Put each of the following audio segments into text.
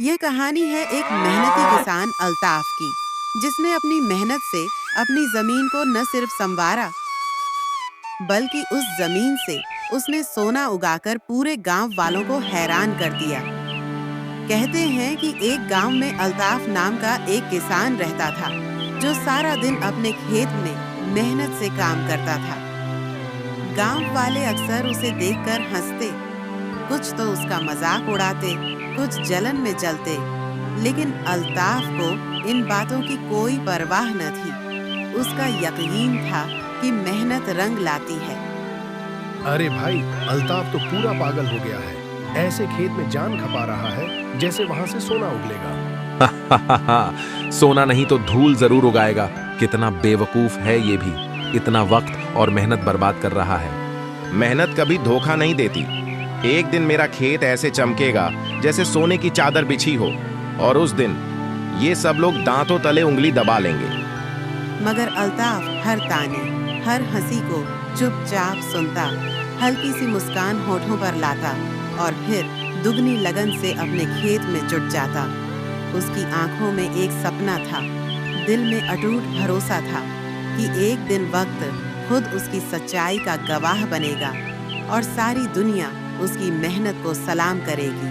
ये कहानी है एक मेहनती किसान अल्ताफ की, जिसने अपनी मेहनत से अपनी जमीन को न सिर्फ संवारा, बल्कि उस जमीन से उसने सोना उगाकर पूरे गांव वालों को हैरान कर दिया। कहते हैं कि एक गांव में अल्ताफ नाम का एक किसान रहता था, जो सारा दिन अपने खेत में मेहनत से काम करता था। गांव वाले अक्सर उसे देखकर हंसते, कुछ तो उसका मजाक उड़ाते, कुछ जलन में जलते, लेकिन अल्ताफ को इन बातों की कोई परवाह न थी। उसका यकीन था कि मेहनत रंग लाती है। अरे भाई, अल्ताफ तो पूरा पागल हो गया है। ऐसे खेत में जान खपा रहा है जैसे वहां से सोना उगलेगा। सोना नहीं तो धूल जरूर उगाएगा। कितना बेवकूफ है ये भी, इतना वक्त और मेहनत बर्बाद कर रहा है। मेहनत कभी धोखा नहीं देती। एक दिन मेरा खेत ऐसे चमकेगा जैसे सोने की चादर बिछी हो, और उस दिन ये सब लोग दांतों तले उंगली दबा लेंगे। मगर अल्ताफ हर ताने, हर हंसी को चुपचाप सुनता, हल्की सी मुस्कान होठों पर लाता और फिर दुगनी लगन से अपने खेत में जुट जाता। उसकी आंखों में एक सपना था, दिल में अटूट भरोसा था कि एक दिन वक्त खुद उसकी सच्चाई का गवाह बनेगा और सारी दुनिया उसकी मेहनत को सलाम करेगी।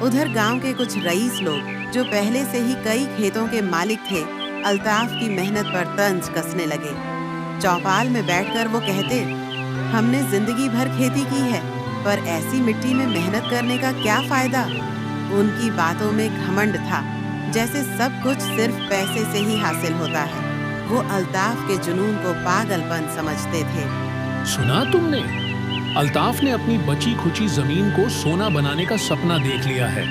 उधर गांव के कुछ रईस लोग, जो पहले से ही कई खेतों के मालिक थे, अल्ताफ की मेहनत पर तंज कसने लगे। चौपाल में बैठकर वो कहते, हमने जिंदगी भर खेती की है, पर ऐसी मिट्टी में मेहनत करने का क्या फायदा। उनकी बातों में घमंड था, जैसे सब कुछ सिर्फ पैसे से ही हासिल होता है। वो अल्ताफ के जुनून को पागलपन समझते थे। सुना तुमने? अल्ताफ ने अपनी बची खुची जमीन को सोना बनाने का सपना देख लिया है।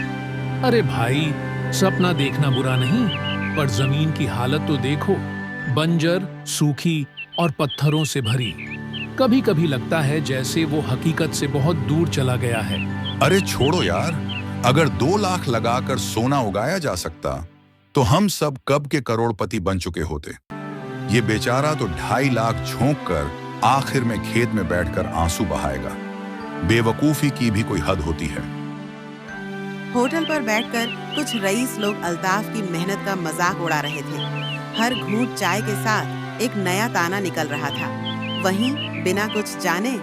अरे भाई, सपना देखना बुरा नहीं, पर जमीन की हालत तो देखो, बंजर, सूखी और पत्थरों से भरी। कभी कभी लगता है जैसे वो हकीकत से बहुत दूर चला गया है। अरे छोड़ो यार, अगर 2 लाख लगाकर सोना उगाया जा सकता तो हम सब कब के करोड़पति बन चुके होते। ये बेचारा तो 2.5 लाख झोंक कर आखिर में खेत में बैठकर आंसू बहाएगा। बेवकूफी की भी कोई हद होती है। होटल पर बैठकर कुछ रईस लोग अल्ताफ की मेहनत का मजाक उड़ा रहे थे। हर घूंट चाय के साथ एक नया ताना निकल रहा था। वहीं बिना कुछ जाने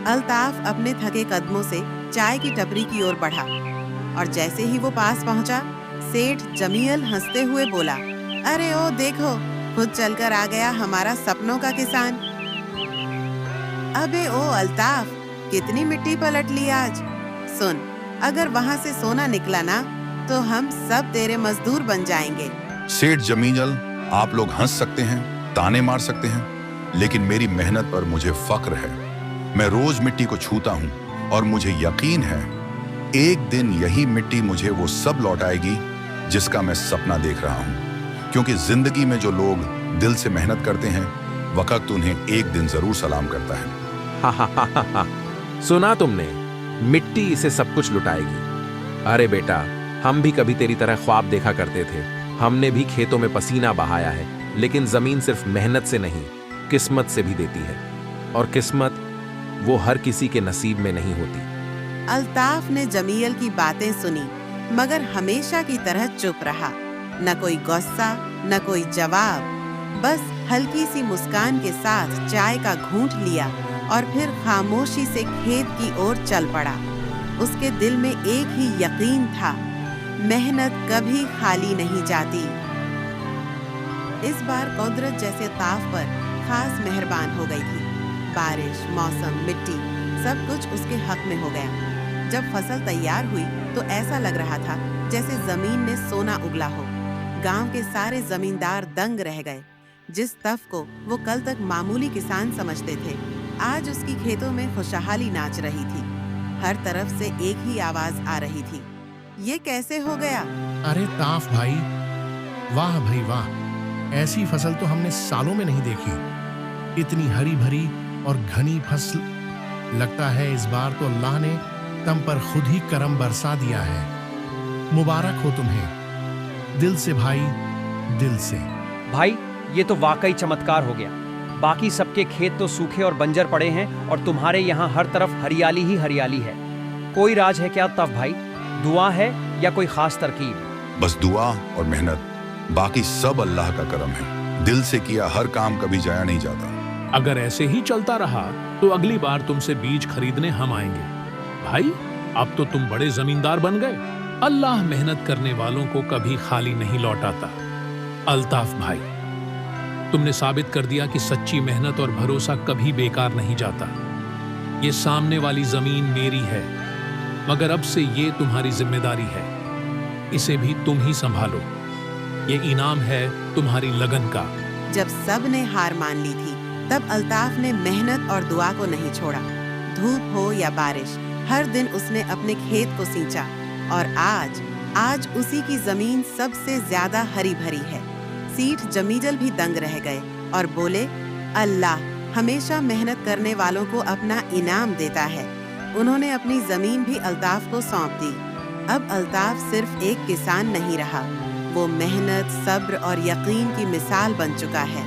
अल्ताफ अपने थके कदमों से चाय की टपरी की ओर बढ़ा, और जैसे ही वो पास पहुंचा, सेठ जमील हंसते हुए बोला, अरे ओ देखो, खुद चलकर आ गया हमारा सपनों का किसान। अबे ओ अल्ताफ, कितनी मिट्टी पलट ली आज। सुन, अगर वहां से सोना निकला ना, तो हम सब तेरे मजदूर बन जाएंगे। सेठ जमील, आप लोग हंस सकते हैं, ताने मार सकते हैं, लेकिन मेरी मेहनत पर मुझे फक्र है। मैं रोज मिट्टी को छूता हूं और मुझे यकीन है एक दिन यही मिट्टी मुझे वो सब लौटाएगी जिसका मैं सपना देख रहा हूं। क्योंकि जिंदगी में जो लोग दिल से मेहनत करते हैं, वक्त उन्हें एक दिन जरूर सलाम करता है। सुना तुमने? मिट्टी इसे सब कुछ लुटाएगी। अरे बेटा, हम भी कभी तेरी तरह ख्वाब देखा करते थे। हमने भी खेतों में पसीना बहाया है, लेकिन जमीन सिर्फ मेहनत से नहीं, किस्मत से भी देती है, और किस्मत वो हर किसी के नसीब में नहीं होती। अल्ताफ ने जमील की बातें सुनी, मगर हमेशा की तरह चुप रहा। न कोई गुस्सा, न कोई जवाब, बस हल्की सी मुस्कान के साथ चाय का घूंट लिया और फिर खामोशी से खेत की ओर चल पड़ा। उसके दिल में एक ही यकीन था, मेहनत कभी खाली नहीं जाती। इस बार कुदरत जैसे ताफ पर खास मेहरबान हो गई थी। बारिश, मौसम, मिट्टी, सब कुछ उसके हक में हो गया। जब फसल तैयार हुई तो ऐसा लग रहा था जैसे जमीन में सोना उगला हो। गांव के सारे जमींदार दंग रह गए। जिस तफ को वो कल तक मामूली किसान समझते थे, आज उसकी खेतों में खुशहाली नाच रही थी। हर तरफ से एक ही आवाज आ रही थी, ये कैसे हो गया। अरे ताफ भाई, वाह भाई वाह, ऐसी फसल तो हमने सालों में नहीं देखी। इतनी हरी भरी और घनी फसल। लगता है इस बार तो अल्लाह ने तुम पर खुद ही करम बरसा दिया है। मुबारक हो तुम्हें, दिल से भाई, दिल से। भाई, ये तो वाकई चमत्कार हो गया। बाकी सबके खेत तो सूखे और बंजर पड़े हैं, और तुम्हारे यहाँ हर तरफ हरियाली ही हरियाली है। कोई राज है क्या तफ भाई? दुआ है या कोई खास तरकीब? बस दुआ और मेहनत, बाकी सब अल्लाह का करम है। दिल से किया हर काम कभी जाया नहीं जाता। अगर ऐसे ही चलता रहा तो अगली बार तुमसे बीज खरीदने हम आएंगे। भाई, अब तो तुम बड़े जमींदार बन गए। अल्लाह मेहनत करने वालों को कभी खाली नहीं लौटाता। अल्ताफ भाई, तुमने साबित कर दिया कि सच्ची मेहनत और भरोसा कभी बेकार नहीं जाता। ये सामने वाली जमीन मेरी है, मगर अब से ये तुम्हारी जिम्मेदारी है। इसे भी तुम ही संभालो। ये इनाम है तुम्हारी लगन का। जब सब ने हार मान ली थी, तब अल्ताफ ने मेहनत और दुआ को नहीं छोड़ा। धूप हो या बारिश, हर दिन उसने अपने खेत को सींचा और आज उसी की जमीन सबसे ज्यादा हरी भरी है। सीठ जमीजल भी दंग रह गए और बोले, अल्लाह हमेशा मेहनत करने वालों को अपना इनाम देता है। उन्होंने अपनी जमीन भी अल्ताफ को सौंप दी। अब अल्ताफ सिर्फ एक किसान नहीं रहा, वो मेहनत, सब्र और यकीन की मिसाल बन चुका है।